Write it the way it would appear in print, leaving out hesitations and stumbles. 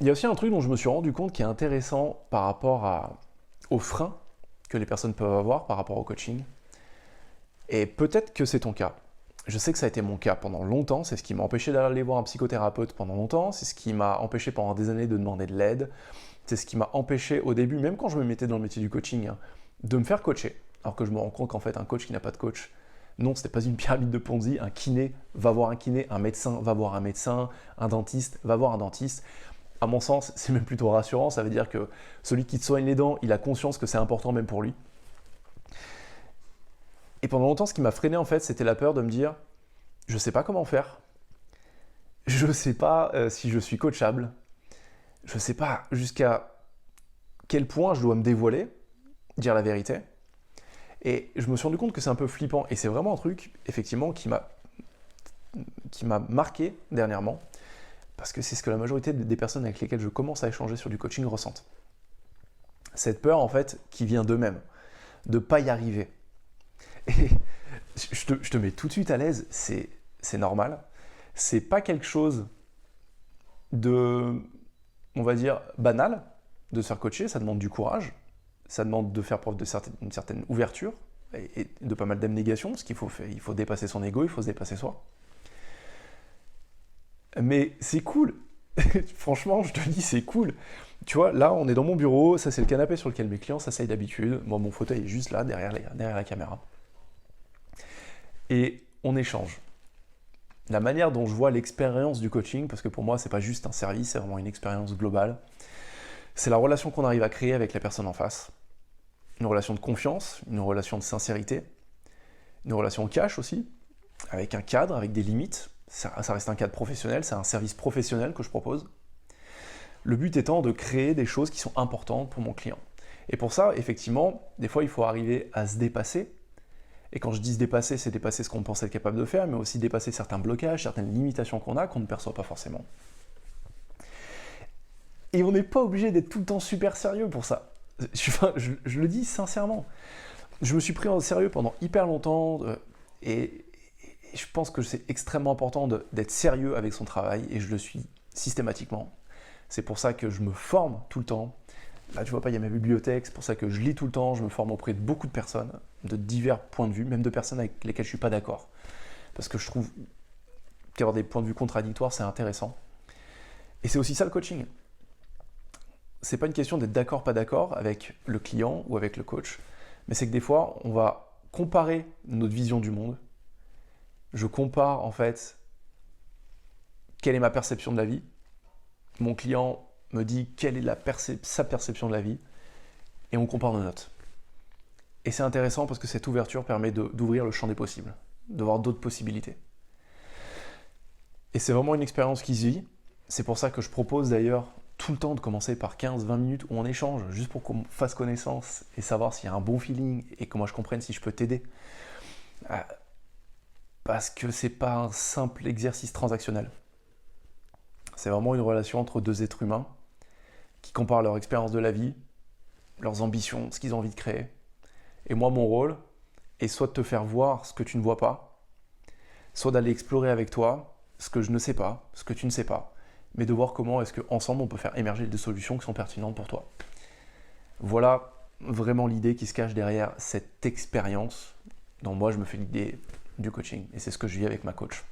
Il y a aussi un truc dont je me suis rendu compte qui est intéressant par rapport aux freins que les personnes peuvent avoir par rapport au coaching. Et peut-être que c'est ton cas. Je sais que ça a été mon cas pendant longtemps, c'est ce qui m'a empêché d'aller voir un psychothérapeute pendant longtemps, c'est ce qui m'a empêché pendant des années de demander de l'aide, c'est ce qui m'a empêché au début, même quand je me mettais dans le métier du coaching, hein, de me faire coacher. Alors que je me rends compte qu'en fait, un coach qui n'a pas de coach, non, ce n'est pas une pyramide de Ponzi, un kiné va voir un kiné, un médecin va voir un médecin, un dentiste va voir un dentiste. À mon sens, c'est même plutôt rassurant, ça veut dire que celui qui te soigne les dents, il a conscience que c'est important même pour lui. Et pendant longtemps, ce qui m'a freiné en fait, c'était la peur de me dire, je sais pas comment faire, je sais pas si je suis coachable, je sais pas jusqu'à quel point je dois me dévoiler, dire la vérité. Et je me suis rendu compte que c'est un peu flippant, et c'est vraiment un truc, effectivement, qui m'a marqué dernièrement, parce que c'est ce que la majorité des personnes avec lesquelles je commence à échanger sur du coaching ressentent. Cette peur, en fait, qui vient d'eux-mêmes, de ne pas y arriver. Et je te mets tout de suite à l'aise, c'est normal. C'est pas quelque chose de, on va dire, banal de se faire coacher, ça demande du courage, ça demande de faire preuve d'une certaine ouverture et de pas mal d'abnégation, parce qu'il faut dépasser son ego, il faut se dépasser soi. Mais c'est cool. Franchement, je te dis, c'est cool. Tu vois, là, on est dans mon bureau, ça c'est le canapé sur lequel mes clients s'asseyent d'habitude. Moi, mon fauteuil est juste là, derrière la caméra. Et on échange. La manière dont je vois l'expérience du coaching, parce que pour moi, c'est pas juste un service, c'est vraiment une expérience globale, c'est la relation qu'on arrive à créer avec la personne en face. Une relation de confiance, une relation de sincérité, une relation cash aussi, avec un cadre, avec des limites. Ça reste un cadre professionnel, c'est un service professionnel que je propose. Le but étant de créer des choses qui sont importantes pour mon client. Et pour ça, effectivement, des fois, il faut arriver à se dépasser. Et quand je dis se dépasser, c'est dépasser ce qu'on pense être capable de faire, mais aussi dépasser certains blocages, certaines limitations qu'on a, qu'on ne perçoit pas forcément. Et on n'est pas obligé d'être tout le temps super sérieux pour ça. Je le dis sincèrement. Je me suis pris au sérieux pendant hyper longtemps, et je pense que c'est extrêmement important d'être sérieux avec son travail, et je le suis systématiquement. C'est pour ça que je me forme tout le temps. Là, tu vois pas, il y a ma bibliothèque, c'est pour ça que je lis tout le temps, je me forme auprès de beaucoup de personnes, de divers points de vue, même de personnes avec lesquelles je ne suis pas d'accord. Parce que je trouve qu'avoir des points de vue contradictoires, c'est intéressant. Et c'est aussi ça le coaching. C'est pas une question d'être d'accord, pas d'accord avec le client ou avec le coach, mais c'est que des fois, on va comparer notre vision du monde. Je compare en fait quelle est ma perception de la vie. Mon client me dit quelle est sa perception de la vie, et on compare nos notes. Et c'est intéressant parce que cette ouverture permet d'ouvrir le champ des possibles, de voir d'autres possibilités. Et c'est vraiment une expérience qui se vit. C'est pour ça que je propose d'ailleurs tout le temps de commencer par 15-20 minutes où on échange, juste pour qu'on fasse connaissance et savoir s'il y a un bon feeling et que moi je comprenne si je peux t'aider. Parce que c'est pas un simple exercice transactionnel. C'est vraiment une relation entre deux êtres humains qui comparent leur expérience de la vie, leurs ambitions, ce qu'ils ont envie de créer. Et moi, mon rôle est soit de te faire voir ce que tu ne vois pas, soit d'aller explorer avec toi ce que je ne sais pas, ce que tu ne sais pas, mais de voir comment est-ce qu'ensemble on peut faire émerger des solutions qui sont pertinentes pour toi. Voilà vraiment l'idée qui se cache derrière cette expérience dont moi je me fais l'idée du coaching. Et c'est ce que je vis avec ma coach.